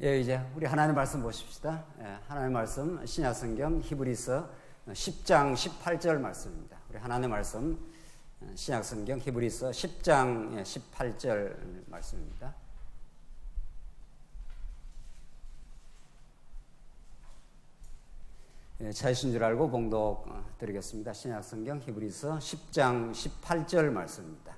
예, 이제 우리 하나님 말씀 보십시다. 예, 하나님 말씀 신약성경 히브리서 10장 18절 말씀입니다. 우리 하나님 말씀 신약성경 히브리서 10장 18절 말씀입니다. 예, 찾으신 줄 알고 봉독 드리겠습니다. 신약성경 히브리서 10장 18절 말씀입니다.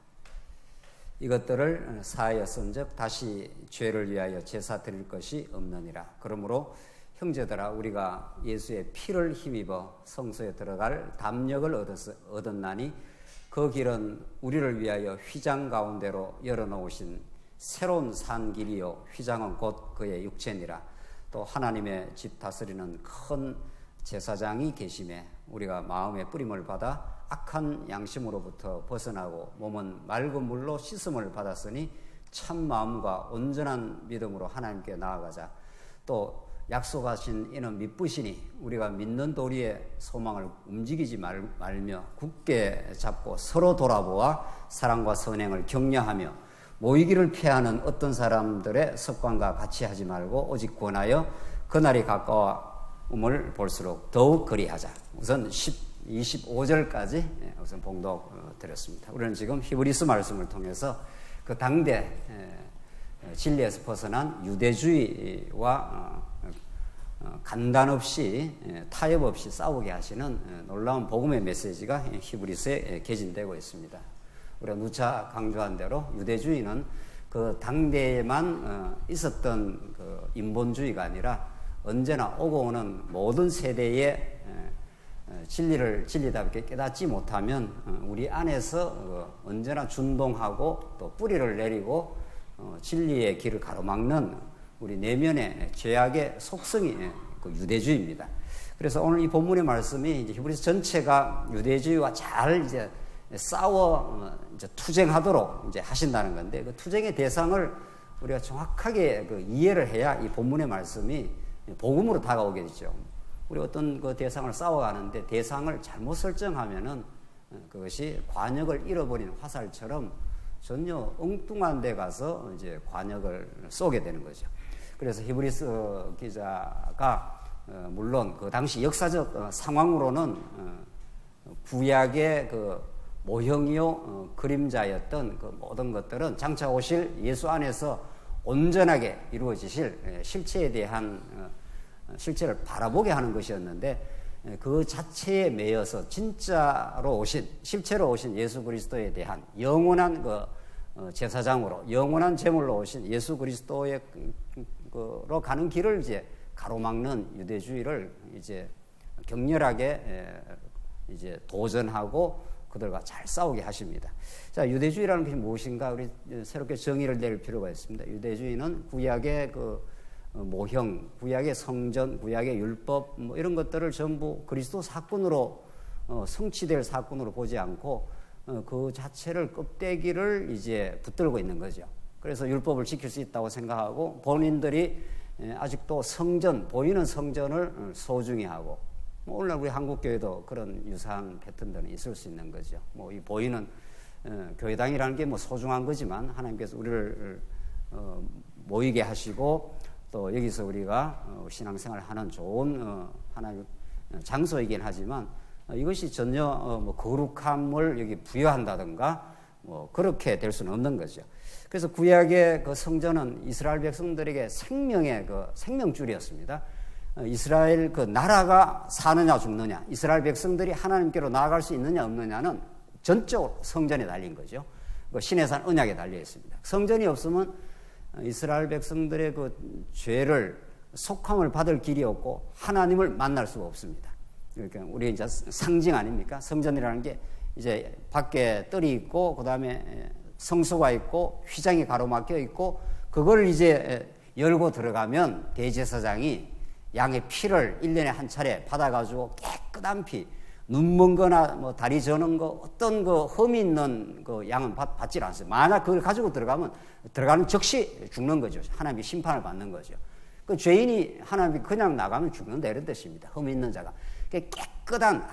이것들을 사하였은즉 다시 죄를 위하여 제사 드릴 것이 없느니라. 그러므로 형제들아, 우리가 예수의 피를 힘입어 성소에 들어갈 담력을 얻었나니 그 길은 우리를 위하여 휘장 가운데로 열어놓으신 새로운 산 길이요 휘장은 곧 그의 육체니라. 또 하나님의 집 다스리는 큰 제사장이 계심에 우리가 마음의 뿌림을 받아 악한 양심으로부터 벗어나고 몸은 맑은 물로 씻음을 받았으니 참 마음과 온전한 믿음으로 하나님께 나아가자. 또 약속하신 이는 미쁘시니 우리가 믿는 도리의 소망을 움직이지 말며 굳게 잡고 서로 돌아보아 사랑과 선행을 격려하며 모이기를 피하는 어떤 사람들의 습관과 같이 하지 말고 오직 권하여 그날이 가까움을 볼수록 더욱 그리하자. 우선 25절까지 우선 봉독 드렸습니다. 우리는 지금 히브리서 말씀을 통해서 그 당대 진리에서 벗어난 유대주의와 간단 없이 타협 없이 싸우게 하시는 놀라운 복음의 메시지가 히브리서에 개진되고 있습니다. 우리가 누차 강조한 대로 유대주의는 그 당대에만 있었던 그 인본주의가 아니라 언제나 오고 오는 모든 세대의 진리를 진리답게 깨닫지 못하면 우리 안에서 언제나 준동하고 또 뿌리를 내리고 진리의 길을 가로막는 우리 내면의 죄악의 속성이 그 유대주의입니다. 그래서 오늘 이 본문의 말씀이 이제 히브리서 전체가 유대주의와 잘 이제 싸워 이제 투쟁하도록 이제 하신다는 건데, 그 투쟁의 대상을 우리가 정확하게 그 이해를 해야 이 본문의 말씀이 복음으로 다가오게 되죠. 우리 어떤 그 대상을 싸워가는데 대상을 잘못 설정하면은 그것이 관역을 잃어버린 화살처럼 전혀 엉뚱한 데 가서 이제 관역을 쏘게 되는 거죠. 그래서 히브리서 기자가 물론 그 당시 역사적 상황으로는 구약의 그 모형이요 그림자였던 그 모든 것들은 장차 오실 예수 안에서 온전하게 이루어지실 실체에 대한 실체를 바라보게 하는 것이었는데, 그 자체에 매여서 진짜로 오신, 실체로 오신 예수 그리스도에 대한 영원한 그 제사장으로 영원한 제물로 오신 예수 그리스도로 가는 길을 이제 가로막는 유대주의를 이제 격렬하게 이제 도전하고 그들과 잘 싸우게 하십니다. 자, 유대주의라는 것이 무엇인가 우리 새롭게 정의를 내릴 필요가 있습니다. 유대주의는 구약의 그 모형, 구약의 성전, 구약의 율법 뭐 이런 것들을 전부 그리스도 사건으로 성취될 사건으로 보지 않고 그 자체를 껍데기를 이제 붙들고 있는 거죠. 그래서 율법을 지킬 수 있다고 생각하고 본인들이 아직도 성전, 보이는 성전을 소중히 하고, 뭐 오늘날 우리 한국 교회도 그런 유사한 패턴들은 있을 수 있는 거죠. 뭐 이 보이는 교회당이라는 게 뭐 소중한 거지만 하나님께서 우리를 모이게 하시고 또 여기서 우리가 신앙생활을 하는 좋은 하나님 장소이긴 하지만 이것이 전혀 뭐 거룩함을 여기 부여한다든가 뭐 그렇게 될 수는 없는 거죠. 그래서 구약의 그 성전은 이스라엘 백성들에게 생명의 그 생명줄이었습니다. 이스라엘 그 나라가 사느냐 죽느냐, 이스라엘 백성들이 하나님께로 나아갈 수 있느냐 없느냐는 전적으로 성전에 달린 거죠. 그 신해산 언약에 달려 있습니다. 성전이 없으면 이스라엘 백성들의 그 죄를 속함을 받을 길이 없고 하나님을 만날 수가 없습니다. 그러니까 우리 이제 상징 아닙니까? 성전이라는 게 이제 밖에 뜰이 있고 그 다음에 성소가 있고 휘장이 가로막혀 있고 그걸 이제 열고 들어가면 대제사장이 양의 피를 1년에 한 차례 받아가지고 깨끗한 피, 눈 먼 거나 뭐 다리 저는 거 어떤 그 흠이 있는 그 양은 받질 않습니다. 만약 그걸 가지고 들어가는 즉시 죽는 거죠. 하나님이 심판을 받는 거죠. 그 죄인이 하나님이 그냥 나가면 죽는다 이런 뜻입니다. 흠이 있는 자가. 깨끗한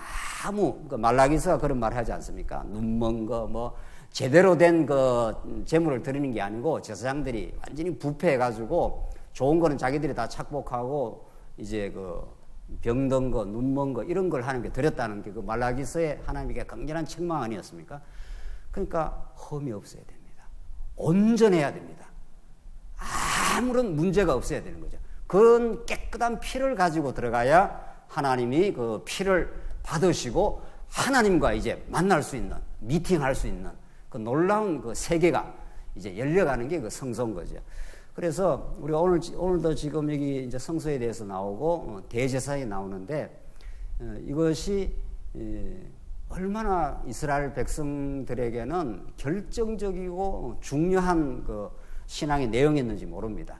아무 그 말라기서가 그런 말 하지 않습니까? 눈 먼 거 뭐 제대로 된 그 제물을 드리는 게 아니고 제사장들이 완전히 부패해가지고 좋은 거는 자기들이 다 착복하고 이제 그 병든 거, 눈먼 거 이런 걸 하나님께 드렸다는 게 그 말라기서의 하나님께 강렬한 책망 아니었습니까? 그러니까 흠이 없어야 됩니다. 온전해야 됩니다. 아무런 문제가 없어야 되는 거죠. 그런 깨끗한 피를 가지고 들어가야 하나님이 그 피를 받으시고 하나님과 이제 만날 수 있는, 미팅할 수 있는 그 놀라운 그 세계가 이제 열려가는 게 그 성소인 거죠. 그래서 우리가 오늘도 지금 여기 이제 성소에 대해서 나오고 대제사에 나오는데 이것이 얼마나 이스라엘 백성들에게는 결정적이고 중요한 그 신앙의 내용이었는지 모릅니다.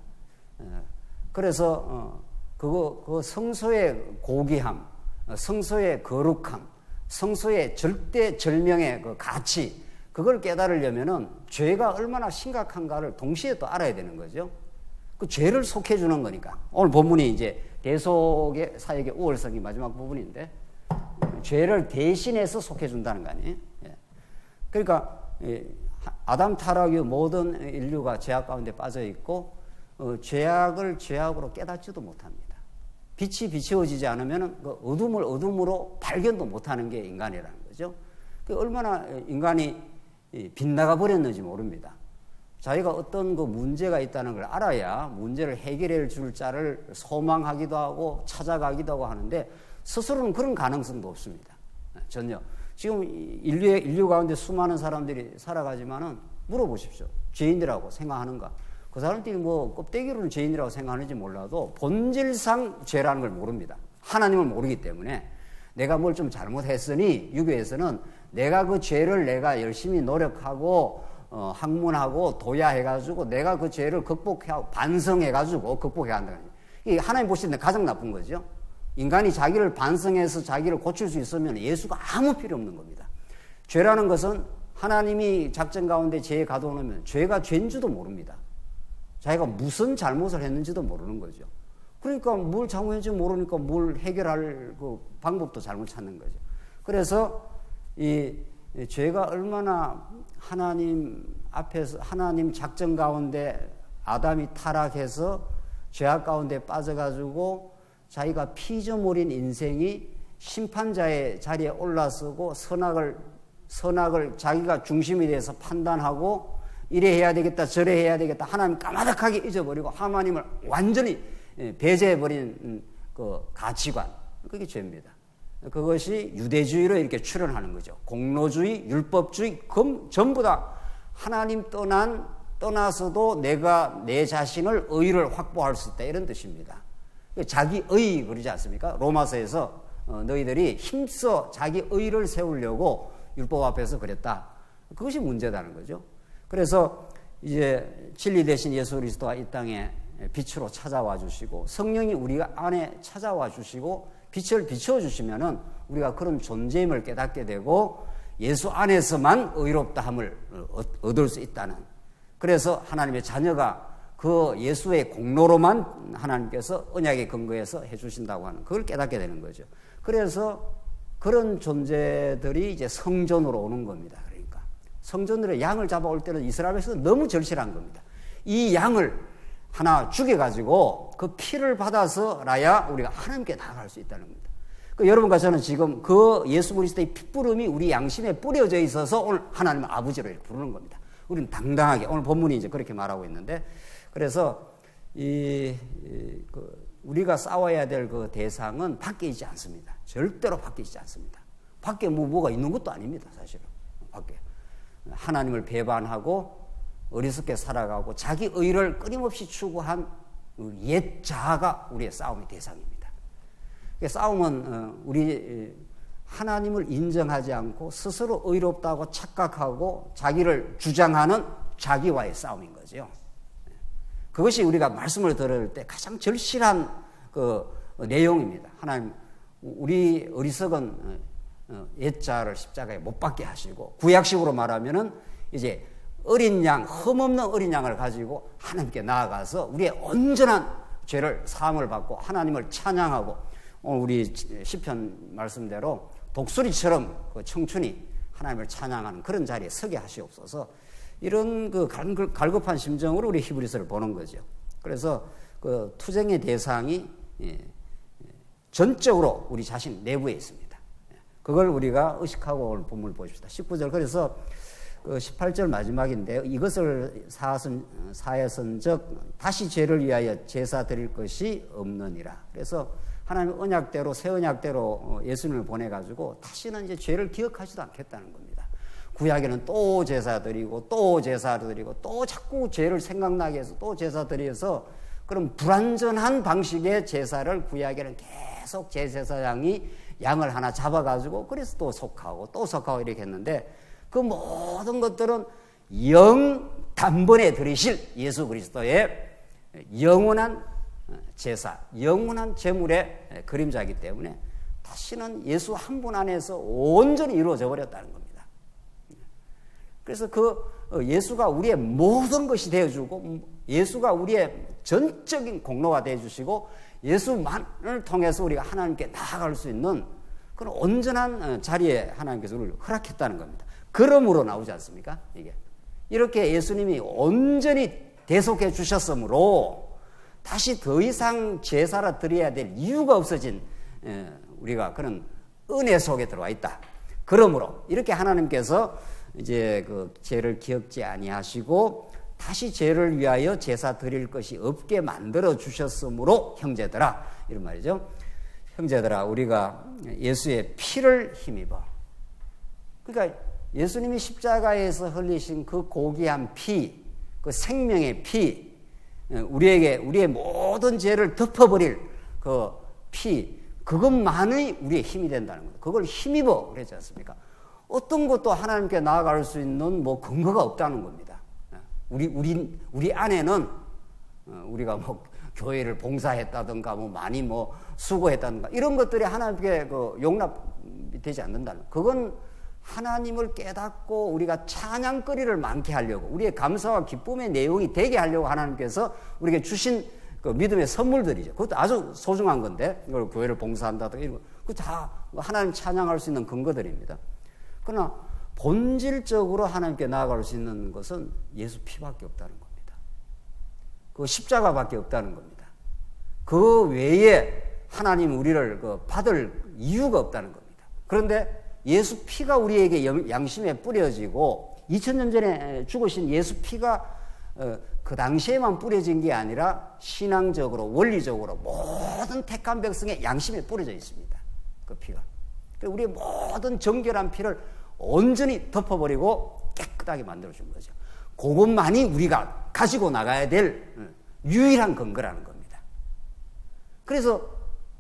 그래서 그 성소의 고귀함, 성소의 거룩함, 성소의 절대절명의 그 가치, 그걸 깨달으려면은 죄가 얼마나 심각한가를 동시에 또 알아야 되는 거죠. 그 죄를 속해주는 거니까. 오늘 본문이 이제 대속의 사역의 우월성이 마지막 부분인데, 죄를 대신해서 속해준다는 거 아니에요? 예. 그러니까 아담 타락 이후 모든 인류가 죄악 가운데 빠져 있고 죄악을 죄악으로 깨닫지도 못합니다. 빛이 비추어지지 않으면 그 어둠을 어둠으로 발견도 못하는 게 인간이라는 거죠. 그 얼마나 인간이 빗나가 버렸는지 모릅니다. 자기가 어떤 그 문제가 있다는 걸 알아야 문제를 해결해 줄 자를 소망하기도 하고 찾아가기도 하고 하는데 스스로는 그런 가능성도 없습니다. 전혀. 지금 인류 가운데 수많은 사람들이 살아가지만은 물어보십시오. 죄인이라고 생각하는가? 그 사람들이 뭐 껍데기로는 죄인이라고 생각하는지 몰라도 본질상 죄라는 걸 모릅니다. 하나님을 모르기 때문에 내가 뭘 좀 잘못했으니 유교에서는 내가 그 죄를 내가 열심히 노력하고 학문하고 도야해가지고 내가 그 죄를 극복하고 반성해가지고 극복해야 한다는 거예요. 이게 하나님 보실 때 가장 나쁜 거죠. 인간이 자기를 반성해서 자기를 고칠 수 있으면 예수가 아무 필요 없는 겁니다. 죄라는 것은 하나님이 작전 가운데 죄에 가둬놓으면 죄가 죄인 줄도 모릅니다. 자기가 무슨 잘못을 했는지도 모르는 거죠. 그러니까 뭘 잘못했는지 모르니까 뭘 해결할 그 방법도 잘못 찾는 거죠. 그래서 이 죄가 얼마나 하나님 앞에서 하나님 작전 가운데 아담이 타락해서 죄악 가운데 빠져가지고 자기가 피조물인 인생이 심판자의 자리에 올라서고 선악을 자기가 중심이 돼서 판단하고 이래 해야 되겠다 저래 해야 되겠다 하나님 까마득하게 잊어버리고 하나님을 완전히 배제해버린 그 가치관, 그게 죄입니다. 그것이 유대주의로 이렇게 출현하는 거죠. 공로주의, 율법주의, 전부 다 하나님 떠나서도 내가 내 자신을 의를 확보할 수 있다 이런 뜻입니다. 자기 의 그러지 않습니까? 로마서에서 너희들이 힘써 자기 의를 세우려고 율법 앞에서 그랬다. 그것이 문제다는 거죠. 그래서 이제 진리 대신 예수 그리스도가 이 땅에 빛으로 찾아와 주시고 성령이 우리가 안에 찾아와 주시고 빛을 비춰 주시면은 우리가 그런 존재임을 깨닫게 되고 예수 안에서만 의롭다함을 얻을 수 있다는, 그래서 하나님의 자녀가 그 예수의 공로로만 하나님께서 언약의 근거에서 해주신다고 하는 그걸 깨닫게 되는 거죠. 그래서 그런 존재들이 이제 성전으로 오는 겁니다. 그러니까 성전으로 양을 잡아올 때는 이스라엘에서 너무 절실한 겁니다. 이 양을 하나 죽여가지고 그 피를 받아서라야 우리가 하나님께 나아갈 수 있다는 겁니다. 여러분과 저는 지금 그 예수 그리스도의 pit부름이 우리 양심에 뿌려져 있어서 오늘 하나님 아버지로 이렇게 부르는 겁니다. 우리는 당당하게, 오늘 본문이 이제 그렇게 말하고 있는데, 그래서 우리가 싸워야 될 그 대상은 밖에 있지 않습니다. 절대로 밖에 있지 않습니다. 밖에 뭐가 있는 것도 아닙니다. 사실은 밖에 하나님을 배반하고 어리석게 살아가고 자기 의를 끊임없이 추구한 옛 자아가 우리의 싸움의 대상입니다. 싸움은 우리 하나님을 인정하지 않고 스스로 의롭다고 착각하고 자기를 주장하는 자기와의 싸움인 거죠. 그것이 우리가 말씀을 들을 때 가장 절실한 그 내용입니다. 하나님, 우리 어리석은 옛자를 십자가에 못 박게 하시고, 구약식으로 말하면은 이제 어린 양, 흠없는 어린 양을 가지고 하나님께 나아가서 우리의 온전한 죄를 사함을 받고 하나님을 찬양하고, 오늘 우리 시편 말씀대로 독수리처럼 그 청춘이 하나님을 찬양하는 그런 자리에 서게 하시옵소서. 이런 그 갈급한 심정으로 우리 히브리서를 보는 거죠. 그래서 그 투쟁의 대상이 전적으로 우리 자신 내부에 있습니다. 그걸 우리가 의식하고 오늘 본문을 보십시다. 19절. 그래서 그 18절 마지막인데요. 이것을 사하였은즉 다시 죄를 위하여 제사 드릴 것이 없느니라. 그래서 하나님 언약대로 새 언약대로 예수님을 보내가지고 다시는 이제 죄를 기억하지도 않겠다는 겁니다. 구약에는 또 제사 드리고 또 제사 드리고 또 자꾸 죄를 생각나게 해서 또 제사 드려서 그런 불완전한 방식의 제사를 구약에는 계속 제사장이 양을 하나 잡아가지고 그래서 또 속하고 이렇게 했는데 그 모든 것들은 단번에 드리실 예수 그리스도의 영원한 제사, 영원한 제물의 그림자이기 때문에 다시는 예수 한 분 안에서 온전히 이루어져 버렸다는 겁니다. 그래서 그 예수가 우리의 모든 것이 되어주고 예수가 우리의 전적인 공로가 되어주시고 예수만을 통해서 우리가 하나님께 나아갈 수 있는 그런 온전한 자리에 하나님께서 우리를 허락했다는 겁니다. 그러므로 나오지 않습니까? 이게 이렇게 예수님이 온전히 대속해 주셨으므로 다시 더 이상 제사를 드려야 될 이유가 없어진 우리가 그런 은혜 속에 들어와 있다. 그러므로 이렇게 하나님께서 이제 그 죄를 기억지 아니하시고 다시 죄를 위하여 제사 드릴 것이 없게 만들어 주셨으므로 형제들아 이런 말이죠. 형제들아 우리가 예수의 피를 힘입어. 그러니까 예수님이 십자가에서 흘리신 그 고귀한 피, 그 생명의 피, 우리의 모든 죄를 덮어버릴 그 피, 그것만이 우리의 힘이 된다는 거예요. 그걸 힘입어 그랬지 않습니까? 어떤 것도 하나님께 나아갈 수 있는 뭐 근거가 없다는 겁니다. 우리 안에는 우리가 뭐 교회를 봉사했다든가 뭐 많이 뭐 수고했다든가 이런 것들이 하나님께 그 용납되지 않는다는. 그건 하나님을 깨닫고 우리가 찬양거리를 많게 하려고 우리의 감사와 기쁨의 내용이 되게 하려고 하나님께서 우리에게 주신 그 믿음의 선물들이죠. 그것도 아주 소중한 건데 이걸 교회를 봉사한다든가 이런 거 그거 다 하나님 찬양할 수 있는 근거들입니다. 그러나 본질적으로 하나님께 나아갈 수 있는 것은 예수 피밖에 없다는 겁니다. 그 십자가밖에 없다는 겁니다. 그 외에 하나님 우리를 받을 이유가 없다는 겁니다. 그런데 예수 피가 우리에게 양심에 뿌려지고 2000년 전에 죽으신 예수 피가 그 당시에만 뿌려진 게 아니라 신앙적으로 원리적으로 모든 택한 백성의 양심에 뿌려져 있습니다. 그 피가. 우리의 모든 정결한 피를 온전히 덮어버리고 깨끗하게 만들어준 거죠. 그것만이 우리가 가지고 나가야 될 유일한 근거라는 겁니다. 그래서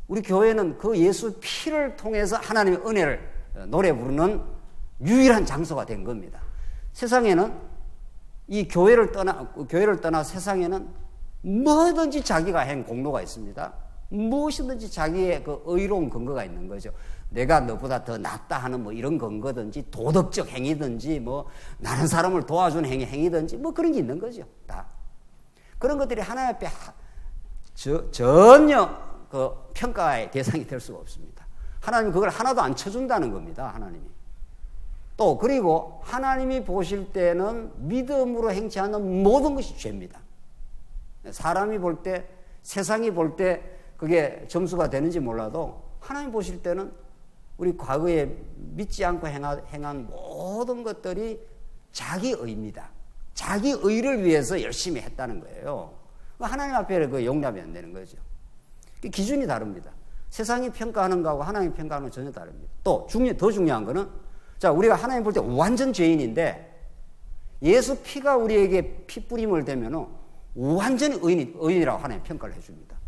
우리 교회는 그 예수 피를 통해서 하나님의 은혜를 노래 부르는 유일한 장소가 된 겁니다. 세상에는 이 교회를 떠나 세상에는 뭐든지 자기가 한 공로가 있습니다. 무엇이든지 자기의 그 의로운 근거가 있는 거죠. 내가 너보다 더 낫다 하는 뭐 이런 근거든지 도덕적 행위든지 뭐 나는 사람을 도와준 행위든지 뭐 그런 게 있는 거죠. 다. 그런 것들이 하나님 앞에 전혀 그 평가의 대상이 될 수가 없습니다. 하나님이 그걸 하나도 안 쳐준다는 겁니다. 하나님이. 또 그리고 하나님이 보실 때는 믿음으로 행치 않는 모든 것이 죄입니다. 사람이 볼 때 세상이 볼 때 그게 점수가 되는지 몰라도 하나님 보실 때는 우리 과거에 믿지 않고 행한 모든 것들이 자기 의입니다. 자기 의를 위해서 열심히 했다는 거예요. 하나님 앞에 그 용납이 안 되는 거죠. 기준이 다릅니다. 세상이 평가하는 거하고 하나님이 평가하는 건 전혀 다릅니다. 또 더 중요한 거는 자 우리가 하나님 볼 때 완전 죄인인데 예수 피가 우리에게 피 뿌림을 대면은 완전히 의인이라고 하나님 평가를 해줍니다.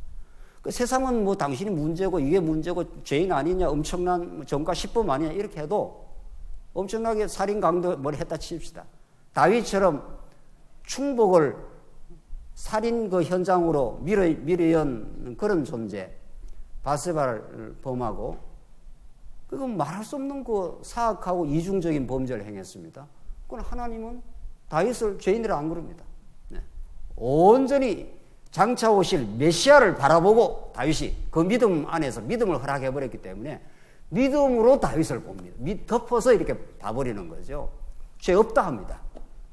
그 세상은 뭐 당신이 문제고 이게 문제고 죄인 아니냐 엄청난 전과 10법 아니냐 이렇게 해도 엄청나게 살인 강도 뭘 했다 칩시다. 다윗처럼 충복을 살인 그 현장으로 밀어연 그런 존재 바세바를 범하고 그건 말할 수 없는 그 사악하고 이중적인 범죄를 행했습니다. 그건 하나님은 다윗을 죄인이라 안 그럽니다. 네. 온전히 장차 오실 메시아를 바라보고 다윗이 그 믿음 안에서 믿음을 허락해버렸기 때문에 믿음으로 다윗을 봅니다. 덮어서 이렇게 봐버리는 거죠. 죄 없다 합니다.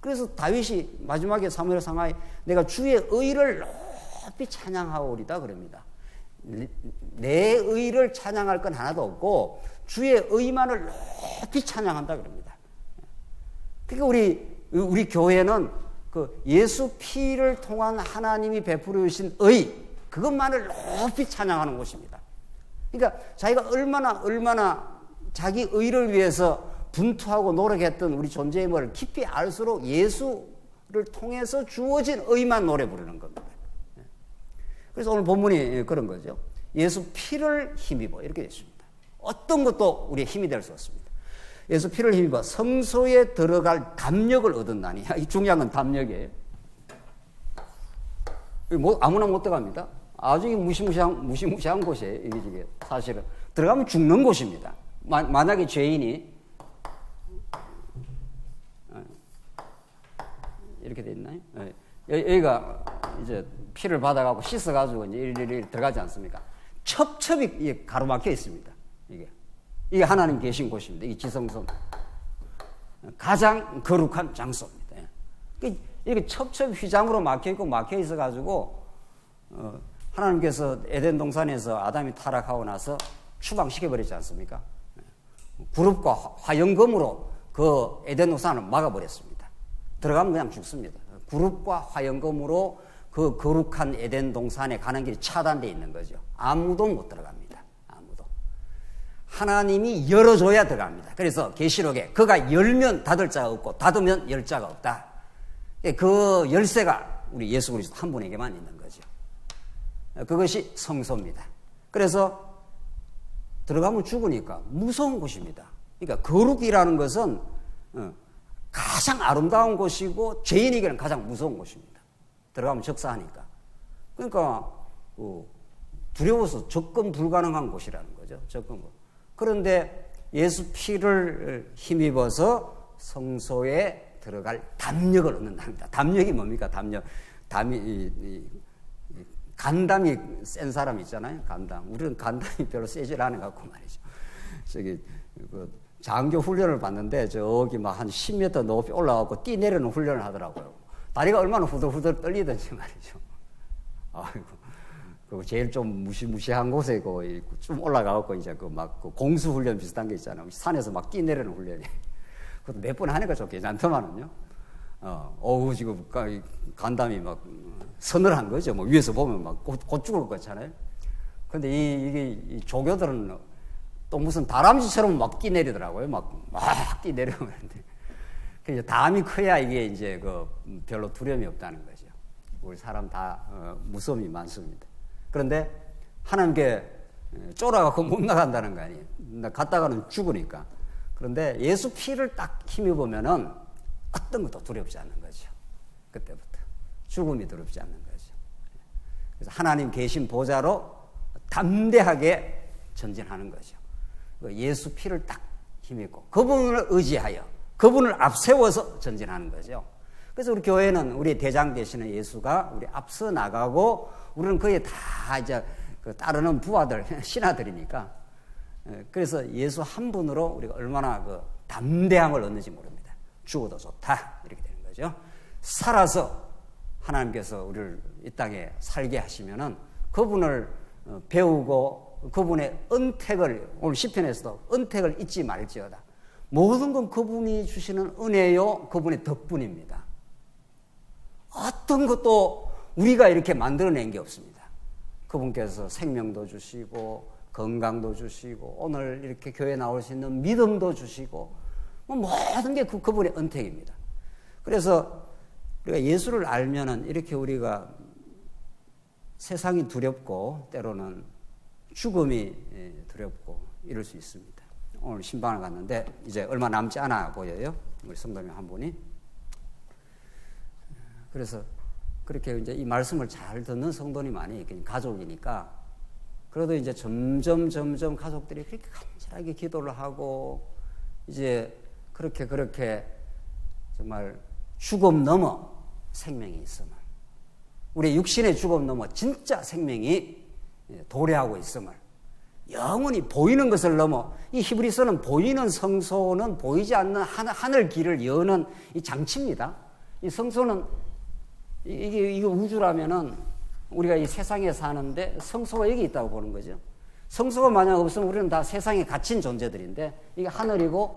그래서 다윗이 마지막에 사무엘 상하에 내가 주의 의를 높이 찬양하오리다 그럽니다. 내 의를 찬양할 건 하나도 없고 주의 의만을 높이 찬양한다 그럽니다. 그러니까 우리 교회는 그 예수 피를 통한 하나님이 베풀어 주신 의, 그것만을 높이 찬양하는 곳입니다. 그러니까 자기가 얼마나 자기 의를 위해서 분투하고 노력했던 우리 존재임을 깊이 알수록 예수를 통해서 주어진 의만 노래 부르는 겁니다. 그래서 오늘 본문이 그런 거죠. 예수 피를 힘입어 이렇게 됐습니다. 어떤 것도 우리의 힘이 될 수 없습니다. 예수 피를 힘입어 성소에 들어갈 담력을 얻었나니. 이 중요한 건 담력이에요. 아무나 못 들어갑니다. 아주 무시무시한 곳이에요. 이게 사실은 들어가면 죽는 곳입니다. 만약에 죄인이 이렇게 돼 있나요? 여기가 이제 피를 받아가고 씻어가지고 이제 일일이 들어가지 않습니까? 첩첩이 가로막혀 있습니다. 이게 하나님 계신 곳입니다. 이 지성소 가장 거룩한 장소입니다. 이게 첩첩 휘장으로 막혀 있고 막혀 있어가지고 하나님께서 에덴 동산에서 아담이 타락하고 나서 추방시켜 버리지 않습니까? 구릅과 화영검으로 그 에덴 동산을 막아버렸습니다. 들어가면 그냥 죽습니다. 구릅과 화영검으로 그 거룩한 에덴 동산에 가는 길이 차단되어 있는 거죠. 아무도 못 들어갑니다. 아무도. 하나님이 열어줘야 들어갑니다. 그래서 계시록에 그가 열면 닫을 자가 없고 닫으면 열 자가 없다. 그 열쇠가 우리 예수 그리스도 한 분에게만 있는 거죠. 그것이 성소입니다. 그래서 들어가면 죽으니까 무서운 곳입니다. 그러니까 거룩이라는 것은 가장 아름다운 곳이고 죄인에게는 가장 무서운 곳입니다. 들어가면 적사하니까. 그러니까 두려워서 접근 불가능한 곳이라는 거죠. 접근. 그런데 예수 피를 힘입어서 성소에 들어갈 담력을 얻는답니다. 담력이 뭡니까? 담력. 간담이 센 사람 있잖아요. 간담. 우리는 간담이 별로 세질 않아 갖고 말이죠. 장교 훈련을 받는데 저기 막 한 10m 높이 올라가고 뛰내리는 훈련을 하더라고요. 다리가 얼마나 후들후들 떨리든지 말이죠. 아이고. 그 제일 좀 무시무시한 곳에 좀 올라가갖고 이제 그 공수 훈련 비슷한 게 있잖아요. 산에서 막 뛰내리는 훈련이. 그것도 몇 번 하니까 좀 괜찮더만은요. 지금 간담이 막 서늘한 거죠. 뭐 위에서 보면 막 곧 죽을 것 같잖아요. 근데 이 조교들은 또 무슨 다람쥐처럼 막 뛰내리더라고요. 막 뛰내려오는데. 그래서 담이 커야 이게 이제 별로 두려움이 없다는 거죠. 우리 사람 다 무서움이 많습니다. 그런데 하나님께 쫄아갖고 못 나간다는 거 아니에요. 갔다가는 죽으니까. 그런데 예수 피를 딱 힘입으면은 어떤 것도 두렵지 않는 거죠. 그때부터. 죽음이 두렵지 않는 거죠. 그래서 하나님 계신 보좌로 담대하게 전진하는 거죠. 예수 피를 딱 힘입고 그분을 의지하여 그분을 앞세워서 전진하는 거죠. 그래서 우리 교회는 우리 대장 되시는 예수가 우리 앞서 나가고 우리는 그에 다 이제 따르는 부하들, 신하들이니까 그래서 예수 한 분으로 우리가 얼마나 담대함을 얻는지 모릅니다. 죽어도 좋다 이렇게 되는 거죠. 살아서 하나님께서 우리를 이 땅에 살게 하시면은 그분을 배우고 그분의 은택을 오늘 시편에서도 은택을 잊지 말지어다. 모든 건 그분이 주시는 은혜요 그분의 덕분입니다. 어떤 것도 우리가 이렇게 만들어낸 게 없습니다. 그분께서 생명도 주시고 건강도 주시고 오늘 이렇게 교회에 나올 수 있는 믿음도 주시고 모든 게 그분의 은택입니다. 그래서 우리가 예수를 알면은 이렇게 우리가 세상이 두렵고 때로는 죽음이 두렵고 이럴 수 있습니다. 오늘 신방을 갔는데 이제 얼마 남지 않아 보여요. 우리 성도님 한 분이. 그래서 그렇게 이제 이 말씀을 잘 듣는 성도님 많이 가족이니까 그래도 이제 점점 가족들이 그렇게 간절하게 기도를 하고 이제 그렇게 정말 죽음 넘어 생명이 있음을 우리 육신의 죽음 넘어 진짜 생명이 도래하고 있음을 영원히 보이는 것을 넘어 이 히브리서는 보이는 성소는 보이지 않는 하늘 길을 여는 이 장치입니다. 이 성소는 이게 우주라면은 우리가 이 세상에 사는데 성소가 여기 있다고 보는 거죠. 성소가 만약 없으면 우리는 다 세상에 갇힌 존재들인데, 이게 하늘이고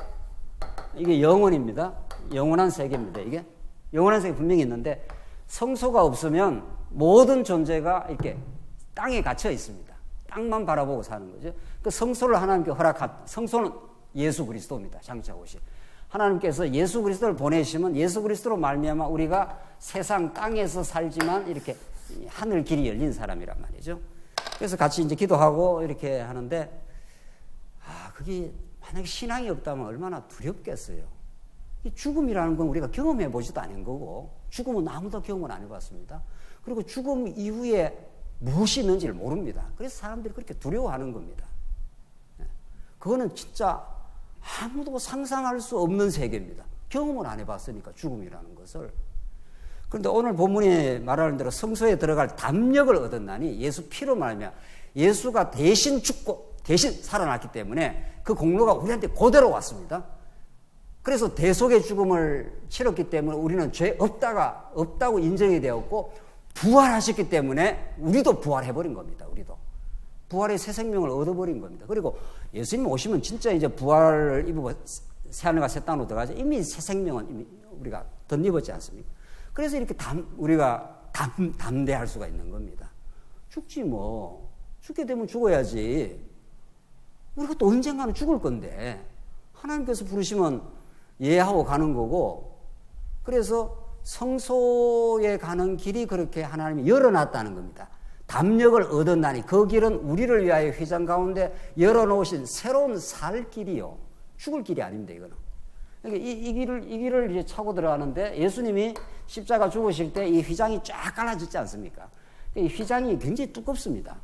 이게 영원입니다. 영원한 세계입니다. 이게 영원한 세계 분명히 있는데, 성소가 없으면 모든 존재가 이렇게 땅에 갇혀 있습니다. 땅만 바라보고 사는 거죠. 그 성소를 하나님께 성소는 예수 그리스도입니다. 장차 오실 하나님께서 예수 그리스도를 보내시면 예수 그리스도로 말미암아 우리가 세상 땅에서 살지만 이렇게 하늘 길이 열린 사람이란 말이죠. 그래서 같이 이제 기도하고 이렇게 하는데, 그게 만약에 신앙이 없다면 얼마나 두렵겠어요. 이 죽음이라는 건 우리가 경험해 보지도 않은 거고, 죽음은 아무도 경험을 안 해봤습니다. 그리고 죽음 이후에 무엇이 있는지를 모릅니다. 그래서 사람들이 그렇게 두려워하는 겁니다. 그거는 진짜 아무도 상상할 수 없는 세계입니다. 경험을 안 해봤으니까, 죽음이라는 것을. 그런데 오늘 본문이 말하는 대로 성소에 들어갈 담력을 얻었나니, 예수 피로 말하면 예수가 대신 죽고 대신 살아났기 때문에 그 공로가 우리한테 그대로 왔습니다. 그래서 대속의 죽음을 치렀기 때문에 우리는 죄 없다고 인정이 되었고, 부활하셨기 때문에 우리도 부활해버린 겁니다. 우리도 부활의 새 생명을 얻어버린 겁니다. 그리고 예수님 오시면 진짜 이제 부활을 입고 새하늘과 새 땅으로 들어가죠. 이미 새 생명은 이미 우리가 덧입었지 않습니까? 그래서 이렇게 우리가 담대할 수가 있는 겁니다. 죽지 뭐. 죽게 되면 죽어야지. 우리가 또 언젠가는 죽을 건데 하나님께서 부르시면 예하고 가는 거고, 그래서 성소에 가는 길이 그렇게 하나님이 열어놨다는 겁니다. 담력을 얻었나니 그 길은 우리를 위하여 휘장 가운데 열어놓으신 새로운 살 길이요. 죽을 길이 아닙니다, 이거는. 그러니까 이 길을 이제 차고 들어가는데, 예수님이 십자가 죽으실 때 이 휘장이 쫙 깔라졌지 않습니까? 이 휘장이 굉장히 두껍습니다.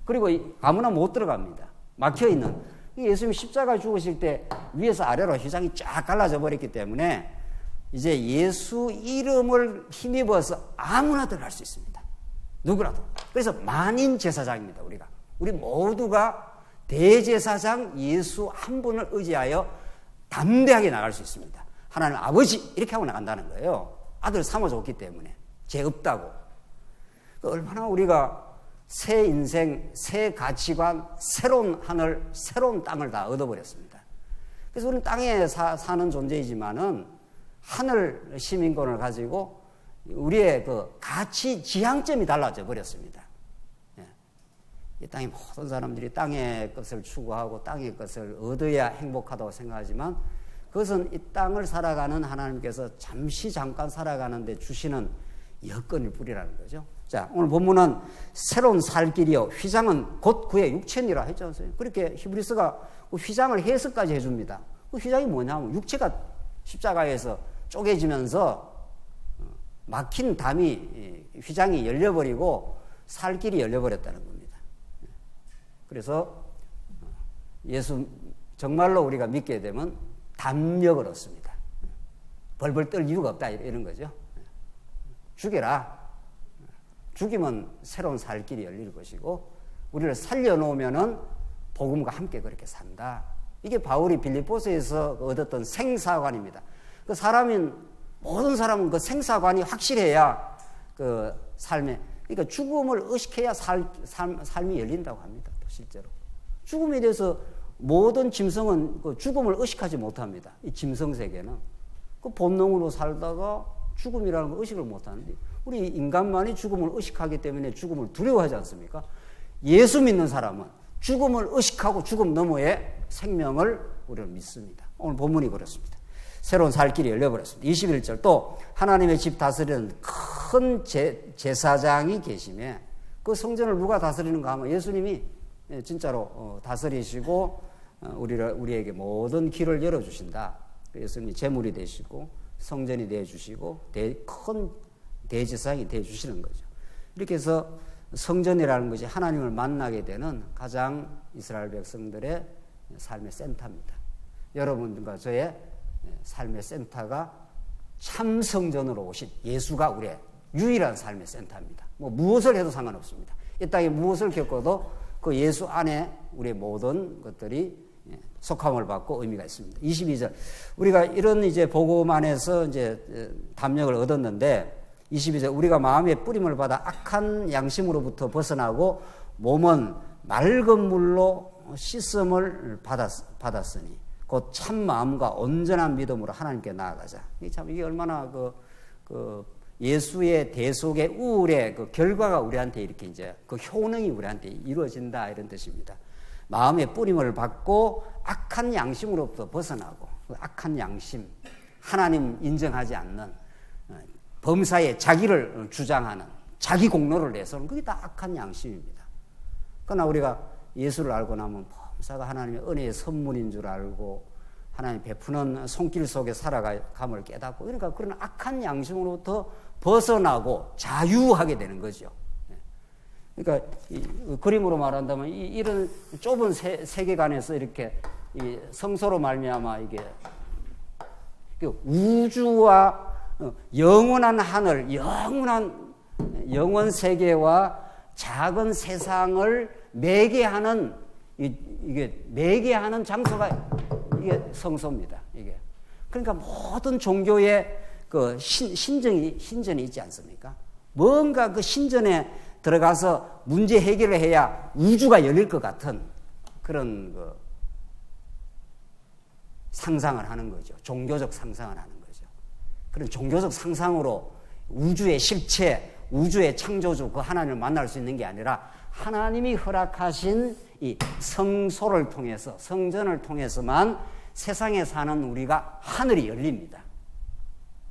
그리고 아무나 못 들어갑니다. 막혀있는. 예수님이 십자가 죽으실 때 위에서 아래로 휘장이 쫙 갈라져 버렸기 때문에 이제 예수 이름을 힘입어서 아무나 들어갈 수 있습니다. 누구라도. 그래서 만인 제사장입니다, 우리가. 우리 모두가 대제사장 예수 한 분을 의지하여 담대하게 나갈 수 있습니다. 하나님 아버지 이렇게 하고 나간다는 거예요. 아들 삼아줬기 때문에. 죄 없다고. 얼마나 우리가 새 인생, 새 가치관, 새로운 하늘, 새로운 땅을 다 얻어버렸습니다. 그래서 우리는 땅에 사는 존재이지만은 하늘 시민권을 가지고 우리의 그 가치 지향점이 달라져 버렸습니다. 이 땅의 모든 사람들이 땅의 것을 추구하고 땅의 것을 얻어야 행복하다고 생각하지만, 그것은 이 땅을 살아가는 하나님께서 잠깐 살아가는데 주시는 여건일 뿐이라는 거죠. 자, 오늘 본문은 새로운 살 길이요, 휘장은 곧 그의 육체니라 했지 않습니까? 그렇게 히브리서가 그 휘장을 해석까지 해줍니다. 그 휘장이 뭐냐면 육체가 십자가에서 쪼개지면서 막힌 담이 휘장이 열려버리고 살 길이 열려버렸다는 겁니다. 그래서 예수 정말로 우리가 믿게 되면 담력을 얻습니다. 벌벌 떨 이유가 없다, 이런 거죠. 죽여라. 죽이면 새로운 살 길이 열릴 것이고, 우리를 살려놓으면은 복음과 함께 그렇게 산다. 이게 바울이 빌립보서에서 얻었던 생사관입니다. 그 모든 사람은 그 생사관이 확실해야 그 삶에, 그러니까 죽음을 의식해야 삶이 열린다고 합니다. 실제로. 죽음에 대해서 모든 짐승은 그 죽음을 의식하지 못합니다. 이 짐승 세계는. 그 본능으로 살다가 죽음이라는 걸 의식을 못하는데, 우리 인간만이 죽음을 의식하기 때문에 죽음을 두려워하지 않습니까? 예수 믿는 사람은 죽음을 의식하고 죽음 너머의 생명을 우리는 믿습니다. 오늘 본문이 그렇습니다. 새로운 살 길이 열려버렸습니다. 21절, 또 하나님의 집 다스리는 큰 제사장이 계시며, 그 성전을 누가 다스리는가 하면 예수님이 진짜로 다스리시고 우리에게 모든 길을 열어주신다. 예수님이 제물이 되시고 성전이 되어주시고 큰 대제사장이 되어주시는 거죠. 이렇게 해서 성전이라는 것이 하나님을 만나게 되는 가장 이스라엘 백성들의 삶의 센터입니다. 여러분과 저의 삶의 센터가 참 성전으로 오신 예수가 우리의 유일한 삶의 센터입니다. 무엇을 해도 상관없습니다. 이 땅에 무엇을 겪어도 그 예수 안에 우리의 모든 것들이 속함을 받고 의미가 있습니다. 22절. 우리가 이런 이제 복음 안에서 이제 담력을 얻었는데, 22절 우리가 마음의 뿌림을 받아 악한 양심으로부터 벗어나고 몸은 맑은 물로 씻음을 받았으니 곧 참 마음과 온전한 믿음으로 하나님께 나아가자. 이게 얼마나 그 예수의 대속의 우울의 그 결과가 우리한테 이렇게 이제 그 효능이 우리한테 이루어진다 이런 뜻입니다. 마음의 뿌림을 받고 악한 양심으로부터 벗어나고 그 악한 양심, 하나님 인정하지 않는 범사에 자기를 주장하는 자기 공로를 내서는 그게 다 악한 양심입니다. 그러나 우리가 예수를 알고 나면 범사가 하나님의 은혜의 선물인 줄 알고 하나님 베푸는 손길 속에 살아감을 깨닫고 그러니까 그런 악한 양심으로부터 벗어나고 자유하게 되는 거죠. 그러니까 이 그림으로 말한다면 이런 좁은 세계관에서 이렇게 이 성소로 말미암아 이게 우주와 영원한 하늘, 영원 세계와 작은 세상을 매개하는 이게 매개하는 장소가 이게 성소입니다. 이게 그러니까 모든 종교의 그 신전이 있지 않습니까? 뭔가 그 신전에 들어가서 문제 해결을 해야 우주가 열릴 것 같은 그런 그 상상을 하는 거죠. 종교적 상상을 하는 거죠. 그런 종교적 상상으로 우주의 실체, 우주의 창조주 그 하나님을 만날 수 있는 게 아니라 하나님이 허락하신 이 성소를 통해서 성전을 통해서만 세상에 사는 우리가 하늘이 열립니다.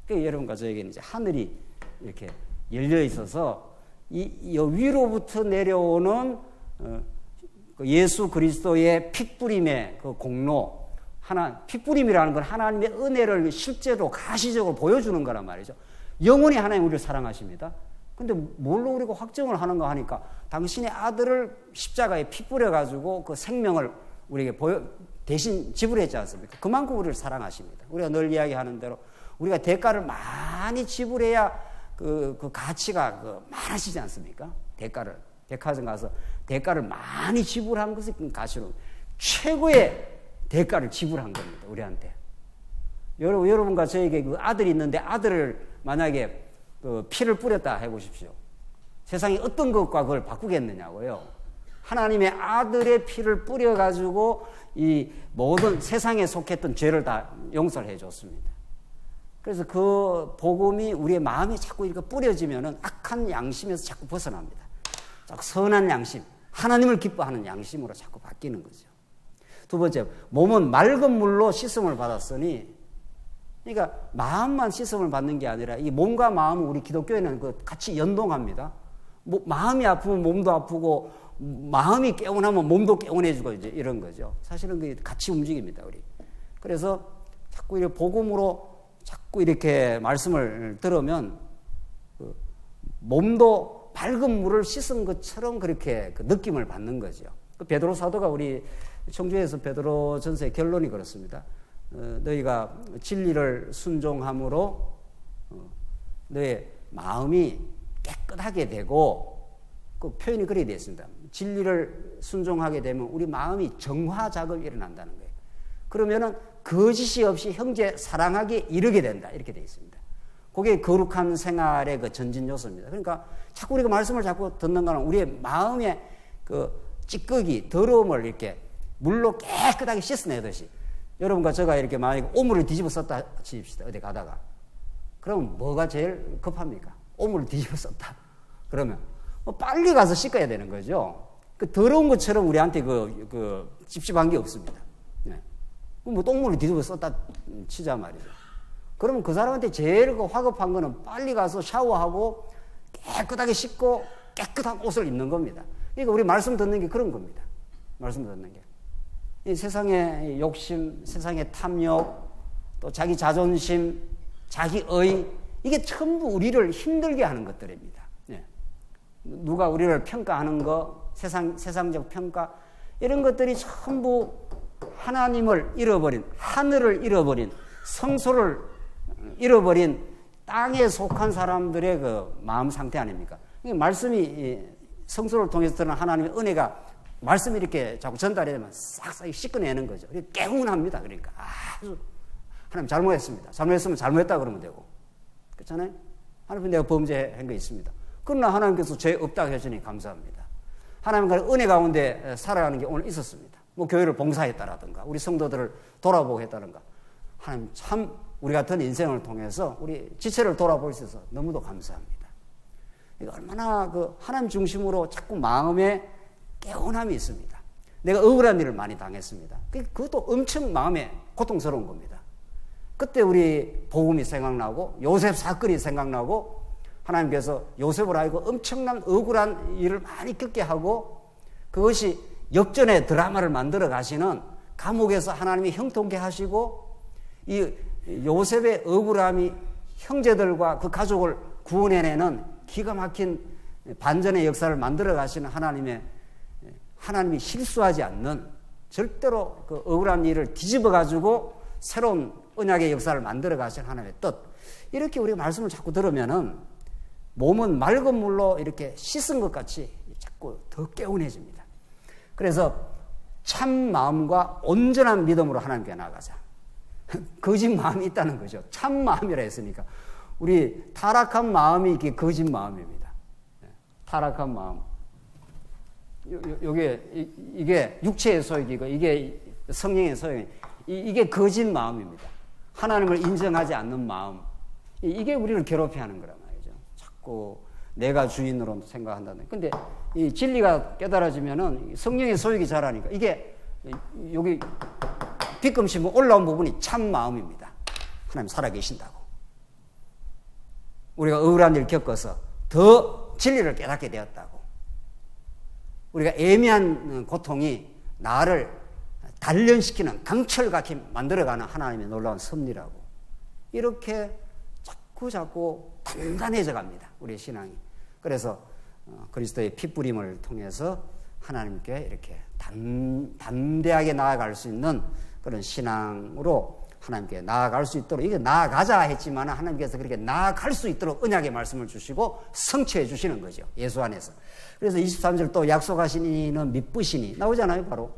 그러니까 여러분과 저에게는 이제 하늘이 이렇게 열려 있어서 이 위로부터 내려오는 예수 그리스도의 핏부림의 그 공로, 핏부림이라는 건 하나님의 은혜를 실제로 가시적으로 보여주는 거란 말이죠. 영원히 하나님 우리를 사랑하십니다. 근데 뭘로 우리가 확정을 하는가 하니까 당신의 아들을 십자가에 피 뿌려가지고 그 생명을 우리에게 대신 지불했지 않습니까? 그만큼 우리를 사랑하십니다. 우리가 늘 이야기하는 대로 우리가 대가를 많이 지불해야 그 가치가 많아지지 않습니까? 대가를 백화점 가서 대가를 많이 지불한 것이 그 가치로 최고의 대가를 지불한 겁니다. 우리한테. 여러분과 저에게 그 아들이 있는데 아들을 만약에 그 피를 뿌렸다 해보십시오. 세상에 어떤 것과 그걸 바꾸겠느냐고요. 하나님의 아들의 피를 뿌려가지고 이 모든 세상에 속했던 죄를 다 용서를 해줬습니다. 그래서 그 복음이 우리의 마음에 자꾸 이렇게 뿌려지면은 악한 양심에서 자꾸 벗어납니다. 자꾸 선한 양심, 하나님을 기뻐하는 양심으로 자꾸 바뀌는 거죠. 두 번째, 몸은 맑은 물로 씻음을 받았으니, 그러니까 마음만 씻음을 받는 게 아니라 이 몸과 마음은 우리 기독교에는 같이 연동합니다. 마음이 아프면 몸도 아프고 마음이 개운하면 몸도 개운해지고 이제 이런 거죠. 사실은 그게 같이 움직입니다, 우리. 그래서 자꾸 이렇게 복음으로 자꾸 이렇게 말씀을 들으면 몸도 밝은 물을 씻은 것처럼 그렇게 그 느낌을 받는 거죠. 베드로 사도가 우리 청주에서 베드로 전서의 결론이 그렇습니다. 너희가 진리를 순종함으로 너의 마음이 깨끗하게 되고 그 표현이 그렇게 되어 있습니다. 진리를 순종하게 되면 우리 마음이 정화 작업이 일어난다는 거예요. 그러면은 거짓이 없이 형제 사랑하기에 이르게 된다 이렇게 되어 있습니다. 그게 거룩한 생활의 그 전진 요소입니다. 그러니까 자꾸 우리가 말씀을 자꾸 듣는 거는 우리의 마음의 그 찌꺼기 더러움을 이렇게 물로 깨끗하게 씻어내듯이 여러분과 제가 이렇게 만약에 오물을 뒤집어 썼다 치십시다. 어디 가다가 그럼 뭐가 제일 급합니까? 오물을 뒤집어 썼다. 그러면 빨리 가서 씻어야 되는 거죠. 그 더러운 것처럼 우리한테 그 찝찝한 게 없습니다. 네. 뭐 똥물을 뒤집어 썼다 치자 말이죠. 그러면 그 사람한테 제일 그 화급한 거는 빨리 가서 샤워하고 깨끗하게 씻고 깨끗한 옷을 입는 겁니다. 그러니까 우리 말씀 듣는 게 그런 겁니다. 말씀 듣는 게. 이 세상의 욕심, 세상의 탐욕, 또 자기 자존심, 자기의 이게 전부 우리를 힘들게 하는 것들입니다. 네. 누가 우리를 평가하는 거, 세상적 평가 이런 것들이 전부 하나님을 잃어버린, 하늘을 잃어버린, 성소를 잃어버린 땅에 속한 사람들의 그 마음 상태 아닙니까? 말씀이 성소를 통해서 드러난 하나님의 은혜가 말씀이 이렇게 자꾸 전달이 되면 싹싹 씻어내는 거죠. 개운합니다. 그러니까 하나님 잘못했습니다. 잘못했으면 잘못했다 그러면 되고 그렇잖아요. 하나님 내가 범죄한 거 있습니다. 그러나 하나님께서 죄 없다고 해주니 감사합니다. 하나님과 은혜 가운데 살아가는 게 오늘 있었습니다. 뭐 교회를 봉사했다라든가 우리 성도들을 돌아보고 했다든가 하나님 참 우리 같은 인생을 통해서 우리 지체를 돌아볼 수 있어서 너무도 감사합니다. 이거 얼마나 그 하나님 중심으로 자꾸 마음에 깨어남이 있습니다. 내가 억울한 일을 많이 당했습니다. 그것도 엄청 마음에 고통스러운 겁니다. 그때 우리 복음이 생각나고 요셉 사건이 생각나고 하나님께서 요셉을 알고 엄청난 억울한 일을 많이 겪게 하고 그것이 역전의 드라마를 만들어 가시는 감옥에서 하나님이 형통케 하시고 이 요셉의 억울함이 형제들과 그 가족을 구원해내는 기가 막힌 반전의 역사를 만들어 가시는 하나님이 실수하지 않는 절대로 그 억울한 일을 뒤집어 가지고 새로운 언약의 역사를 만들어 가신 하나님의 뜻. 이렇게 우리가 말씀을 자꾸 들으면은 몸은 맑은 물로 이렇게 씻은 것 같이 자꾸 더 개운해집니다. 그래서 참 마음과 온전한 믿음으로 하나님께 나아가자. 거짓 마음이 있다는 거죠. 참 마음이라 했으니까. 우리 타락한 마음이 이게 거짓 마음입니다. 타락한 마음. 이게 육체의 소욕이고 이게 성령의 소욕이 이게 거짓 마음입니다. 하나님을 인정하지 않는 마음. 이게 우리를 괴롭게 하는 거란 말이죠. 자꾸 내가 주인으로 생각한다는. 근데 이 진리가 깨달아지면은 성령의 소욕이 자라니까 이게 여기 뒤꿈치 올라온 부분이 참 마음입니다. 하나님 살아계신다고. 우리가 억울한 일을 겪어서 더 진리를 깨닫게 되었다고. 우리가 애매한 고통이 나를 단련시키는 강철같이 만들어가는 하나님의 놀라운 섭리라고. 이렇게 자꾸 단단해져 갑니다. 우리의 신앙이. 그래서 그리스도의 핏부림을 통해서 하나님께 이렇게 담대하게 나아갈 수 있는 그런 신앙으로 하나님께 나아갈 수 있도록, 이게 나아가자 했지만 하나님께서 그렇게 나아갈 수 있도록 언약의 말씀을 주시고 성취해 주시는 거죠. 예수 안에서. 그래서 23절 또 약속하신 이는 믿으시니 나오잖아요, 바로.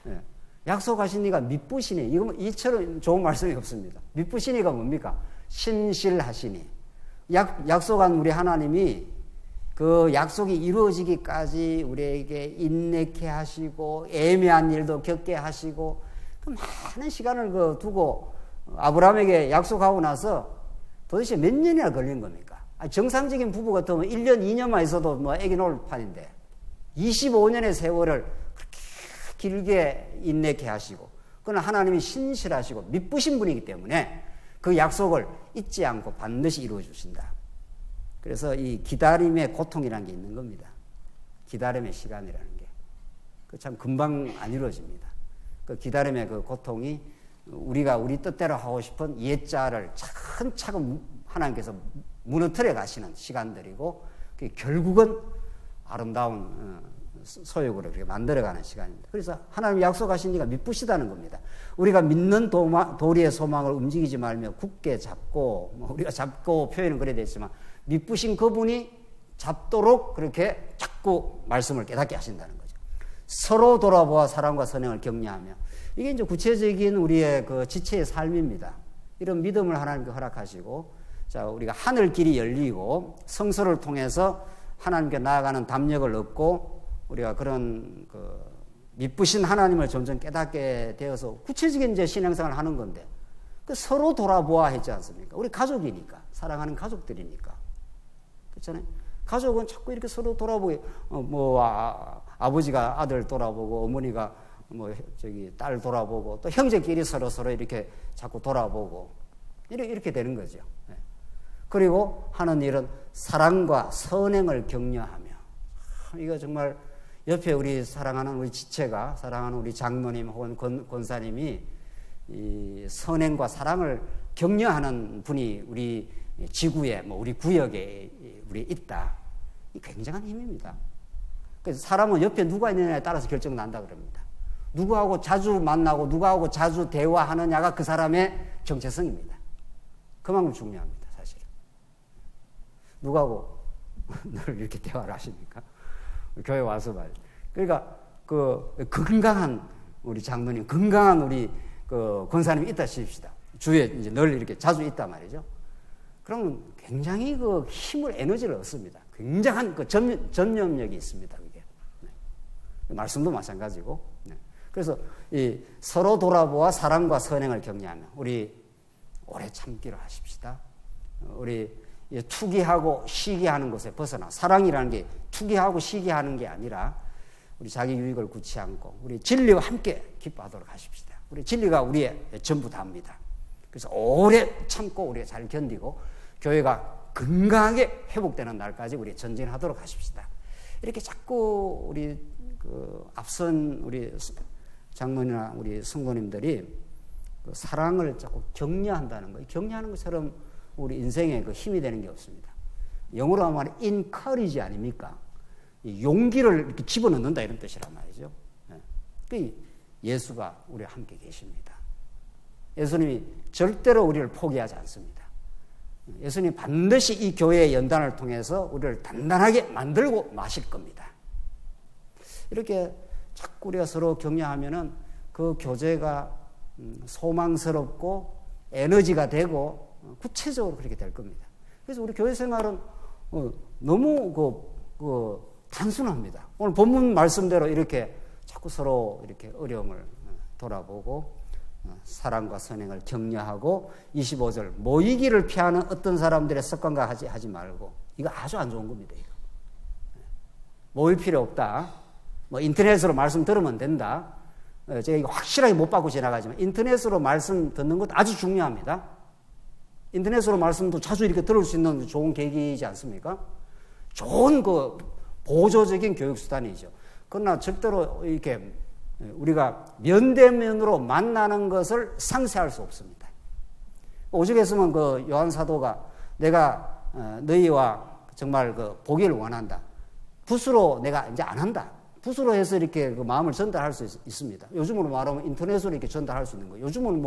예. 약속하신 이가 믿으시니. 이처럼 좋은 말씀이 없습니다. 믿으시니가 뭡니까? 신실하시니. 약속한 우리 하나님이 그 약속이 이루어지기까지 우리에게 인내케 하시고 애매한 일도 겪게 하시고 그 많은 시간을 두고 아브라함에게 약속하고 나서 도대체 몇 년이나 걸린 겁니까? 정상적인 부부 같으면 1년, 2년만 있어도 애기 놓을 판인데 25년의 세월을 그렇게 길게 인내케 하시고 그러나 하나님이 신실하시고 믿으신 분이기 때문에 그 약속을 잊지 않고 반드시 이루어 주신다. 그래서 이 기다림의 고통이라는 게 있는 겁니다. 기다림의 시간이라는 게. 그 참 금방 안 이루어집니다. 그 기다림의 그 고통이 우리가 우리 뜻대로 하고 싶은 옛자를 차근차근 하나님께서 무너뜨려 가시는 시간들이고 그게 결국은 아름다운 소욕으로 그렇게 만들어가는 시간입니다. 그래서 하나님 약속하신 이가 믿으시다는 겁니다. 우리가 믿는 도리의 소망을 움직이지 말며 굳게 잡고 우리가 잡고 표현은 그래야 되지만 믿으신 그분이 잡도록 그렇게 자꾸 말씀을 깨닫게 하신다는 거죠. 서로 돌아보아 사랑과 선행을 격려하며 이게 이제 구체적인 우리의 그 지체의 삶입니다. 이런 믿음을 하나님께 허락하시고 자 우리가 하늘 길이 열리고 성서를 통해서 하나님께 나아가는 담력을 얻고 우리가 그런 믿으신 하나님을 점점 깨닫게 되어서 구체적인 이제 신앙생활을 하는 건데 그 서로 돌아보아 했지 않습니까? 우리 가족이니까 사랑하는 가족들이니까 그렇잖아요. 가족은 자꾸 이렇게 서로 돌아보게 아버지가 아들 돌아보고 어머니가 딸 돌아보고 또 형제끼리 서로 이렇게 자꾸 돌아보고 이렇게 되는 거죠. 그리고 하는 일은 사랑과 선행을 격려하며 이거 정말 옆에 우리 사랑하는 우리 지체가 사랑하는 우리 장로님 혹은 권사님이 이 선행과 사랑을 격려하는 분이 우리 지구에 우리 구역에 우리 있다. 이 굉장한 힘입니다. 그래서 사람은 옆에 누가 있느냐에 따라서 결정난다 그럽니다. 누구하고 자주 만나고 누구하고 자주 대화하느냐가 그 사람의 정체성입니다. 그만큼 중요합니다, 사실은. 누구하고 늘 이렇게 대화를 하십니까? 교회 와서 말이에요. 그러니까 건강한 우리 장로님, 건강한 우리 권사님이 있다 싶시다. 주위에 이제 늘 이렇게 자주 있단 말이죠. 그러면 굉장히 그 힘을, 에너지를 얻습니다. 굉장한 그 전념력이 있습니다. 그게. 네. 말씀도 마찬가지고. 네. 그래서 이 서로 돌아보아 사랑과 선행을 격려하며 우리 오래 참기를 하십시다. 우리 투기하고 시기하는 것에 벗어나, 사랑이라는 게 투기하고 시기하는 게 아니라 우리 자기 유익을 구치 않고 우리 진리와 함께 기뻐하도록 하십시다. 우리 진리가 우리의 전부 다입니다. 그래서 오래 참고 우리가 잘 견디고 교회가 건강하게 회복되는 날까지 우리 전진하도록 하십시다. 이렇게 자꾸 우리 그 앞선 우리 장로님이나 우리 성도님들이 그 사랑을 자꾸 격려한다는 거예요. 격려하는 것처럼 우리 인생에 그 힘이 되는 게 없습니다. 영어로 하면 encourage 아닙니까? 용기를 이렇게 집어넣는다 이런 뜻이란 말이죠. 그 예수가 우리와 함께 계십니다. 예수님이 절대로 우리를 포기하지 않습니다. 예수님이 반드시 이 교회의 연단을 통해서 우리를 단단하게 만들고 마실 겁니다. 이렇게 자꾸 우리가 서로 격려하면은 그 교제가 소망스럽고 에너지가 되고 구체적으로 그렇게 될 겁니다. 그래서 우리 교회 생활은 너무 단순합니다. 오늘 본문 말씀대로 이렇게 자꾸 서로 이렇게 어려움을 돌아보고 사랑과 선행을 격려하고 25절 모이기를 피하는 어떤 사람들의 습관과 하지 말고 이거 아주 안 좋은 겁니다. 이거. 모일 필요 없다. 뭐 인터넷으로 말씀 들으면 된다. 제가 이거 확실하게 못 받고 지나가지만 인터넷으로 말씀 듣는 것도 아주 중요합니다. 인터넷으로 말씀도 자주 이렇게 들을 수 있는 좋은 계기이지 않습니까? 좋은 그 보조적인 교육 수단이죠. 그러나 절대로 이렇게 우리가 면대면으로 만나는 것을 상쇄할 수 없습니다. 오죽했으면 그 요한 사도가 내가 너희와 정말 그 보기를 원한다. 붓으로 내가 이제 안 한다. 붓으로 해서 이렇게 그 마음을 전달할 수 있습니다. 요즘으로 말하면 인터넷으로 이렇게 전달할 수 있는 거예요. 요즘은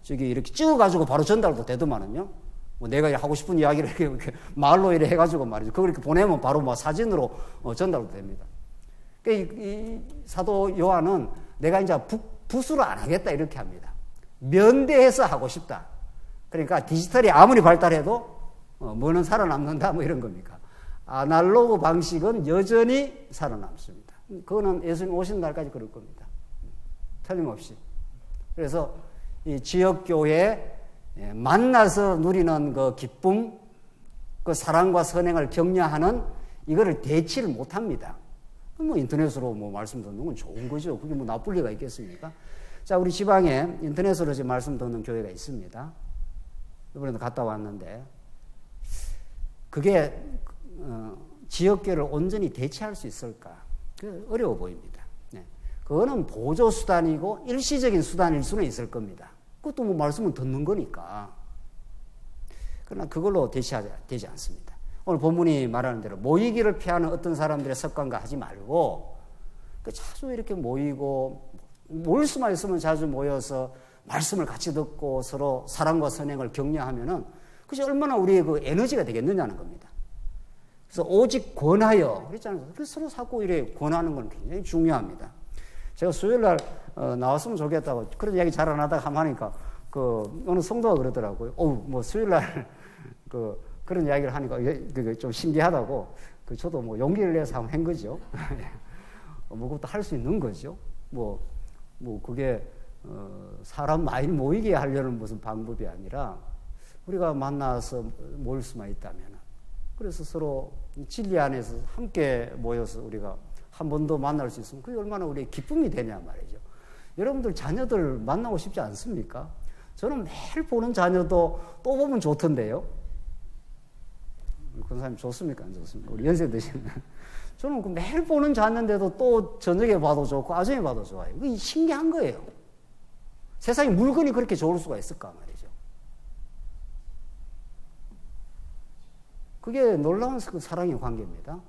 저기 이렇게 찍어가지고 바로 전달도 되더만은요. 뭐 내가 하고 싶은 이야기를 이렇게 말로 이렇게 해가지고 말이죠. 그걸 이렇게 보내면 바로 뭐 사진으로 전달도 됩니다. 이 사도 요한은 내가 이제 붓으로 안 하겠다 이렇게 합니다. 면대해서 하고 싶다. 그러니까 디지털이 아무리 발달해도 뭐는 살아남는다 뭐 이런 겁니까? 아날로그 방식은 여전히 살아남습니다. 그거는 예수님 오신 날까지 그럴 겁니다. 틀림없이. 그래서 이 지역교회 만나서 누리는 그 기쁨, 그 사랑과 선행을 격려하는 이거를 대치를 못 합니다. 뭐 인터넷으로 뭐 말씀 듣는 건 좋은 거죠. 그게 뭐 나쁠 리가 있겠습니까? 자, 우리 지방에 인터넷으로 지금 말씀 듣는 교회가 있습니다. 이번에도 갔다 왔는데 그게 지역교회를 온전히 대체할 수 있을까? 어려워 보입니다. 네. 그거는 보조 수단이고 일시적인 수단일 수는 있을 겁니다. 그것도 뭐 말씀을 듣는 거니까. 그러나 그걸로 되지 않습니다. 오늘 본문이 말하는 대로 모이기를 피하는 어떤 사람들의 습관과 하지 말고 자주 이렇게 모이고 모일 수만 있으면 자주 모여서 말씀을 같이 듣고 서로 사랑과 선행을 격려하면은 그것이 얼마나 우리의 그 에너지가 되겠느냐는 겁니다. 그래서 오직 권하여 그랬잖아요. 그래서 서로 자꾸 이렇게 권하는 건 굉장히 중요합니다. 제가 수요일 날 나왔으면 좋겠다고 그런 이야기 잘 안 하다가 하니까 그 어느 성도가 그러더라고요. 뭐 수요일 날 그런 이야기를 하니까 그게 좀 신기하다고. 저도 뭐 용기를 내서 한번 한 거죠. 뭐 그것도 할 수 있는 거죠. 뭐 그게 사람 많이 모이게 하려는 무슨 방법이 아니라 우리가 만나서 모일 수만 있다면. 그래서 서로 진리 안에서 함께 모여서 우리가 한 번 더 만날 수 있으면 그게 얼마나 우리의 기쁨이 되냐 말이죠. 여러분들 자녀들 만나고 싶지 않습니까? 저는 매일 보는 자녀도 또 보면 좋던데요. 권사님 좋습니까? 안 좋습니까? 우리 연세 드시는. 저는 그 매일 보는 자녀인데도 또 저녁에 봐도 좋고 아침에 봐도 좋아요. 그게 신기한 거예요. 세상에 물건이 그렇게 좋을 수가 있을까 말이죠. 그게 놀라운 사랑의 관계입니다.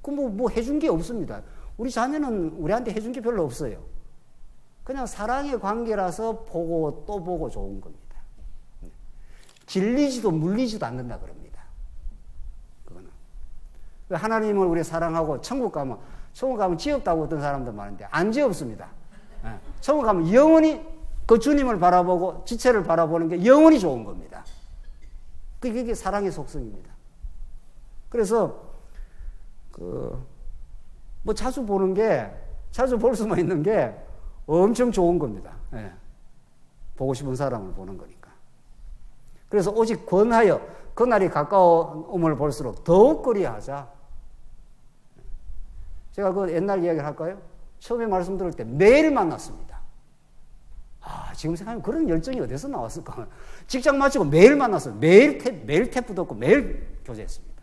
뭐 해준 게 없습니다. 우리 자녀는 우리한테 해준 게 별로 없어요. 그냥 사랑의 관계라서 보고 또 보고 좋은 겁니다. 질리지도 물리지도 않는다 그럽니다. 그거는. 하나님을 우리 사랑하고 천국 가면 지옥다고 어떤 사람도 많은데 안 지옥습니다. 천국 가면 영원히 그 주님을 바라보고 지체를 바라보는 게 영원히 좋은 겁니다. 그게 사랑의 속성입니다. 그래서 뭐 자주 볼 수만 있는 게 엄청 좋은 겁니다. 예. 보고 싶은 사람을 보는 거니까. 그래서 오직 권하여 그날이 가까움을 볼수록 더욱 그리하자. 제가 그 옛날 이야기를 할까요? 처음에 말씀 들을 때 매일 만났습니다. 지금 생각하면 그런 열정이 어디서 나왔을까? 직장 마치고 매일 만났어요. 매일 탭 듣고 매일 교제했습니다.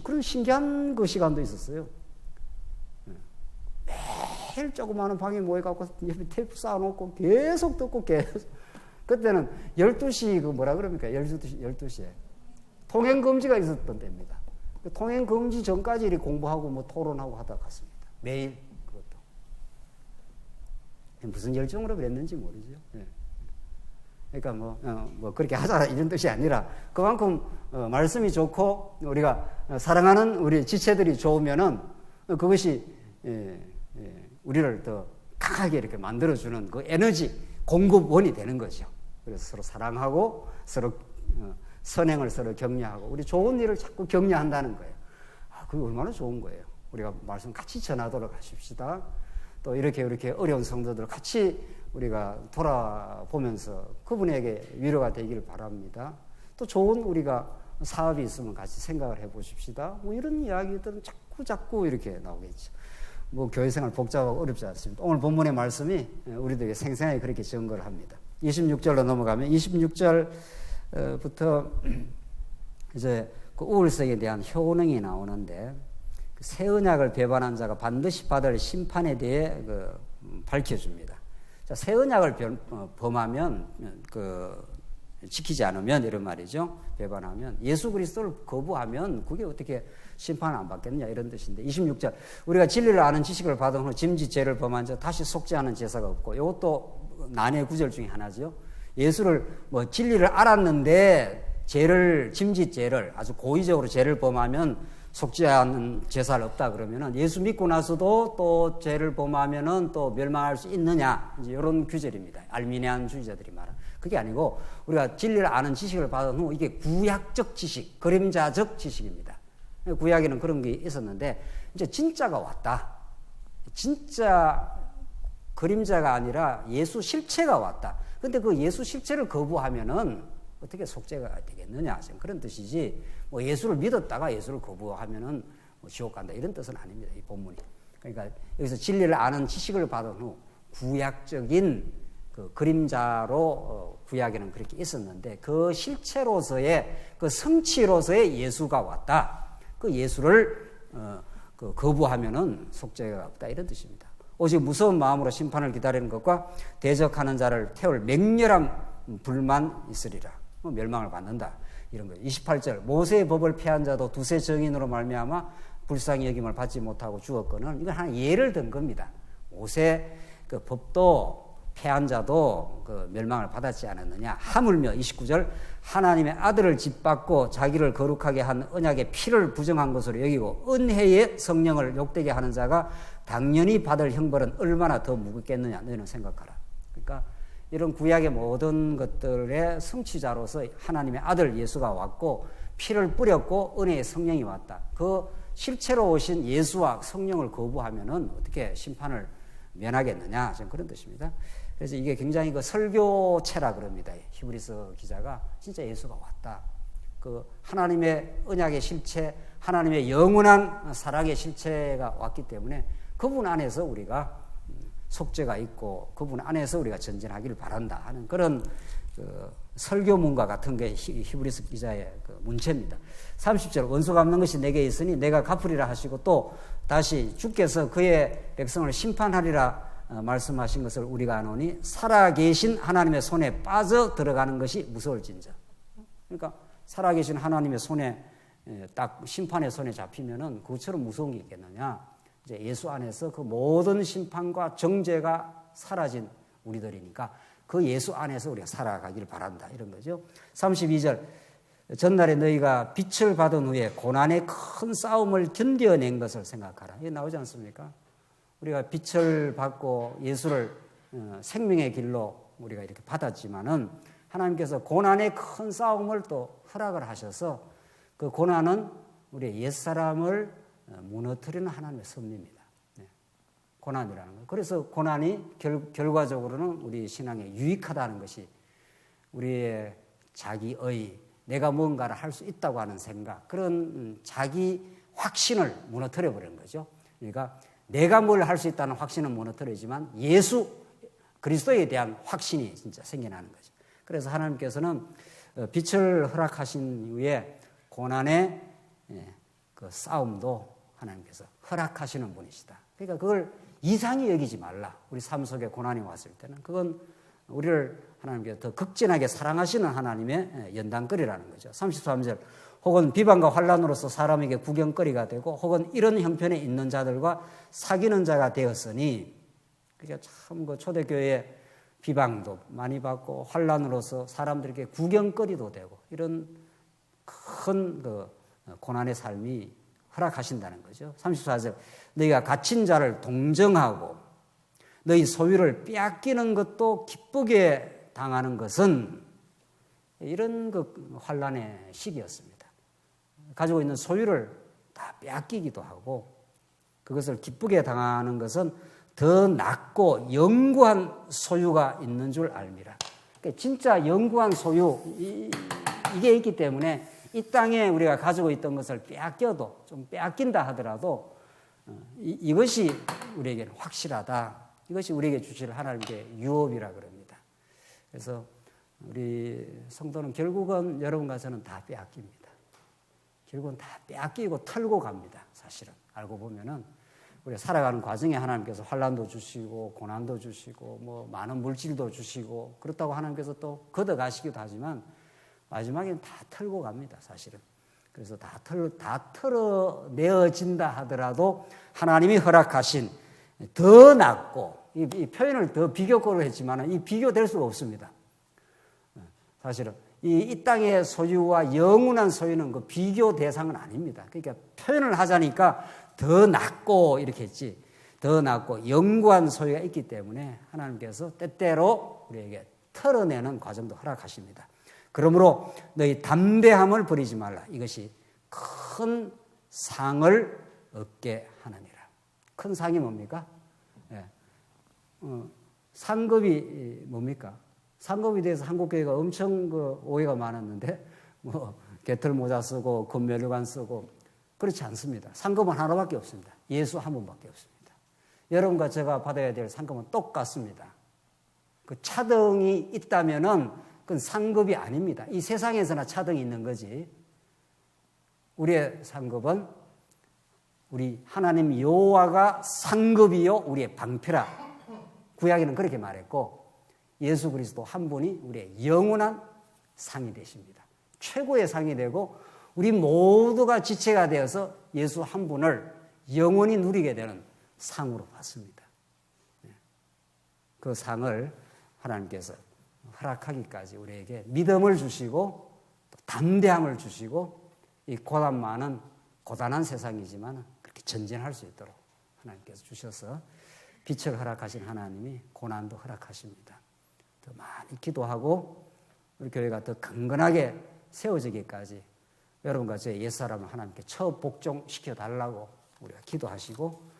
그런 신기한 그 시간도 있었어요. 매일 조그마한 방에 모여갖고 옆에 테이프 쌓아놓고 계속 듣고 계속. 그때는 12시 뭐라 그럽니까? 12시에. 통행금지가 있었던 때입니다. 통행금지 전까지 이렇게 공부하고 뭐 토론하고 하다 갔습니다. 매일 그것도. 무슨 열정으로 그랬는지 모르죠. 그러니까 뭐 그렇게 하자 이런 뜻이 아니라 그만큼 말씀이 좋고 우리가 사랑하는 우리 지체들이 좋으면은 그것이 우리를 더 강하게 이렇게 만들어주는 그 에너지 공급원이 되는 거죠. 그래서 서로 사랑하고 서로 선행을 서로 격려하고 우리 좋은 일을 자꾸 격려한다는 거예요. 그게 얼마나 좋은 거예요. 우리가 말씀 같이 전하도록 하십시다. 또 이렇게 어려운 성도들 같이 우리가 돌아보면서 그분에게 위로가 되기를 바랍니다. 또 좋은 우리가 사업이 있으면 같이 생각을 해보십시다. 뭐 이런 이야기들은 자꾸 이렇게 나오겠죠. 뭐 교회생활 복잡하고 어렵지 않습니다. 오늘 본문의 말씀이 우리들에게 생생하게 그렇게 증거를 합니다. 26절로 넘어가면 26절부터 이제 그 우울성에 대한 효능이 나오는데 새 언약을 배반한 자가 반드시 받을 심판에 대해 밝혀줍니다. 자, 새 언약을 범하면 지키지 않으면 이런 말이죠. 배반하면 예수 그리스도를 거부하면 그게 어떻게 심판을 안 받겠느냐 이런 뜻인데 26절 우리가 진리를 아는 지식을 받은 후 짐짓 죄를 범한 자 다시 속죄하는 제사가 없고 이것도 난해 구절 중에 하나죠. 예수를 뭐 진리를 알았는데 짐짓 죄를 아주 고의적으로 죄를 범하면 속죄하는 제사를 없다 그러면은 예수 믿고 나서도 또 죄를 범하면은 또 멸망할 수 있느냐 이제 이런 규절입니다. 알미니안주의자들이 말한 그게 아니고 우리가 진리를 아는 지식을 받은 후 이게 구약적 지식, 그림자적 지식입니다. 구약에는 그런 게 있었는데 이제 진짜가 왔다. 진짜 그림자가 아니라 예수 실체가 왔다. 근데 그 예수 실체를 거부하면은 어떻게 속죄가 되겠느냐 그런 뜻이지 뭐 예수를 믿었다가 예수를 거부하면은 뭐 지옥 간다 이런 뜻은 아닙니다. 이 본문이. 그러니까 여기서 진리를 아는 지식을 받은 후 구약적인 그 그림자로 구약에는 그렇게 있었는데 그 실체로서의 그 성취로서의 예수가 왔다. 그 예수를 거부하면은 속죄가 없다 이런 뜻입니다. 오직 무서운 마음으로 심판을 기다리는 것과 대적하는 자를 태울 맹렬한 불만 있으리라. 멸망을 받는다. 이런 거예요. 28절 모세의 법을 폐한 자도 두세 증인으로 말미암아 불쌍히 여김을 받지 못하고 죽었거늘 이건 하나 예를 든 겁니다. 모세 그 법도 폐한 자도 그 멸망을 받았지 않았느냐. 하물며 29절 하나님의 아들을 짓밟고 자기를 거룩하게 한 언약의 피를 부정한 것으로 여기고 은혜의 성령을 욕되게 하는 자가 당연히 받을 형벌은 얼마나 더 무겁겠느냐 너희는 생각하라. 그러니까 이런 구약의 모든 것들의 성취자로서 하나님의 아들 예수가 왔고 피를 뿌렸고 은혜의 성령이 왔다. 그 실체로 오신 예수와 성령을 거부하면은 어떻게 심판을 면하겠느냐 지금 그런 뜻입니다. 그래서 이게 굉장히 그 설교체라 그럽니다. 히브리서 기자가 진짜 예수가 왔다. 그 하나님의 언약의 실체, 하나님의 영원한 사랑의 실체가 왔기 때문에 그분 안에서 우리가 속죄가 있고 그분 안에서 우리가 전진하기를 바란다 하는 그런 그 설교문과 같은 게 히브리서 기자의 그 문체입니다. 30절 원수 갚는 것이 내게 있으니 내가 갚으리라 하시고 또 다시 주께서 그의 백성을 심판하리라 말씀하신 것을 우리가 아노니 살아계신 하나님의 손에 빠져 들어가는 것이 무서울진저. 그러니까 살아계신 하나님의 손에 딱 심판의 손에 잡히면은 그것처럼 무서운 게 있겠느냐. 이제 예수 안에서 그 모든 심판과 정죄가 사라진 우리들이니까 그 예수 안에서 우리가 살아가기를 바란다 이런 거죠. 32절 전날에 너희가 빛을 받은 후에 고난의 큰 싸움을 견뎌낸 것을 생각하라. 이게 나오지 않습니까? 우리가 빛을 받고 예수를 생명의 길로 우리가 이렇게 받았지만은 하나님께서 고난의 큰 싸움을 또 허락을 하셔서 그 고난은 우리의 옛사람을 무너뜨리는 하나님의 섭리입니다. 고난이라는 거. 그래서 고난이 결과적으로는 우리 신앙에 유익하다는 것이 우리의 자기의 내가 뭔가를 할 수 있다고 하는 생각, 그런 자기 확신을 무너뜨려 버리는 거죠. 그러니까 내가 뭘 할 수 있다는 확신은 무너뜨리지만 예수 그리스도에 대한 확신이 진짜 생겨나는 거죠. 그래서 하나님께서는 빛을 허락하신 이후에 고난의 그 싸움도 하나님께서 허락하시는 분이시다. 그러니까 그걸 이상히 여기지 말라. 우리 삶 속에 고난이 왔을 때는 그건 우리를 하나님께서 더 극진하게 사랑하시는 하나님의 연단거리라는 거죠. 33절 혹은 비방과 환난으로서 사람에게 구경거리가 되고 혹은 이런 형편에 있는 자들과 사귀는 자가 되었으니 그게 참 그 초대교회에 비방도 많이 받고 환난으로서 사람들에게 구경거리도 되고 이런 큰 그 고난의 삶이 허락하신다는 거죠. 34절 너희가 갇힌 자를 동정하고 너희 소유를 빼앗기는 것도 기쁘게 당하는 것은 이런 그 환난의 시기였습니다. 가지고 있는 소유를 다 빼앗기기도 하고 그것을 기쁘게 당하는 것은 더 낫고 영구한 소유가 있는 줄 알미라. 그러니까 진짜 영구한 소유 이게 있기 때문에 이 땅에 우리가 가지고 있던 것을 빼앗겨도 좀 빼앗긴다 하더라도 이것이 우리에게는 확실하다. 이것이 우리에게 주실 하나님께 유업이라 그럽니다. 그래서 우리 성도는 결국은 여러분과 저는 다 빼앗깁니다. 결국은 다 빼앗기고 털고 갑니다. 사실은 알고 보면은 우리가 살아가는 과정에 하나님께서 환난도 주시고 고난도 주시고 뭐 많은 물질도 주시고 그렇다고 하나님께서 또 걷어가시기도 하지만 마지막에는 다 털고 갑니다. 사실은. 그래서 다 털어내어진다 하더라도 하나님이 허락하신 더 낫고 이 표현을 더 비교거로 했지만 이 비교될 수가 없습니다. 사실은 이 땅의 소유와 영원한 소유는 그 비교 대상은 아닙니다. 그러니까 표현을 하자니까 더 낫고 이렇게 했지 더 낫고 영구한 소유가 있기 때문에 하나님께서 때때로 우리에게 털어내는 과정도 허락하십니다. 그러므로 너희 담대함을 버리지 말라. 이것이 큰 상을 얻게 하느니라. 큰 상이 뭡니까? 예. 상급이 뭡니까? 상급에 대해서 한국교회가 엄청 그 오해가 많았는데 뭐 개털 모자 쓰고 금메류관 쓰고 그렇지 않습니다. 상급은 하나밖에 없습니다. 예수 한 분밖에 없습니다. 여러분과 제가 받아야 될 상급은 똑같습니다. 그 차등이 있다면은 그건 상급이 아닙니다. 이 세상에서나 차등이 있는 거지. 우리의 상급은 우리 하나님 여호와가 상급이요 우리의 방패라. 구약에는 그렇게 말했고 예수 그리스도 한 분이 우리의 영원한 상이 되십니다. 최고의 상이 되고 우리 모두가 지체가 되어서 예수 한 분을 영원히 누리게 되는 상으로 받습니다. 그 상을 하나님께서 허락하기까지 우리에게 믿음을 주시고 또 담대함을 주시고 이 고난 많은 고단한 세상이지만 그렇게 전진할 수 있도록 하나님께서 주셔서 빛을 허락하신 하나님이 고난도 허락하십니다. 더 많이 기도하고 우리 교회가 더 강건하게 세워지기까지 여러분과 저의 옛사람을 하나님께 첫 복종시켜 달라고 우리가 기도하시고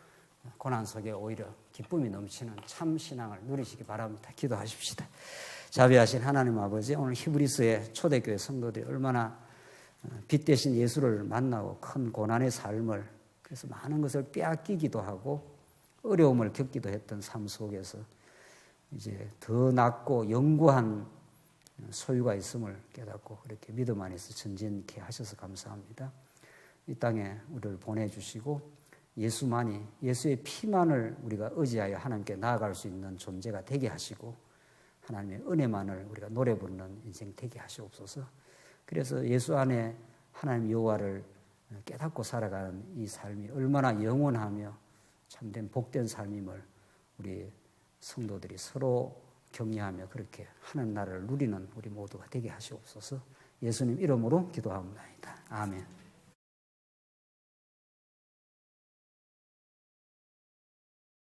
고난 속에 오히려 기쁨이 넘치는 참 신앙을 누리시기 바랍니다. 기도하십시다. 자비하신 하나님 아버지, 오늘 히브리서의 초대교회 성도들이 얼마나 빛 대신 예수를 만나고 큰 고난의 삶을 그래서 많은 것을 빼앗기기도 하고 어려움을 겪기도 했던 삶 속에서 이제 더 낫고 영구한 소유가 있음을 깨닫고 그렇게 믿음 안에서 전진케 하셔서 감사합니다. 이 땅에 우리를 보내주시고 예수만이 예수의 피만을 우리가 의지하여 하나님께 나아갈 수 있는 존재가 되게 하시고 하나님의 은혜만을 우리가 노래 부르는 인생 되게 하시옵소서. 그래서 예수 안에 하나님 여호와를 깨닫고 살아가는 이 삶이 얼마나 영원하며 참된 복된 삶임을 우리 성도들이 서로 격려하며 그렇게 하는 나라를 누리는 우리 모두가 되게 하시옵소서. 예수님 이름으로 기도합니다. 아멘.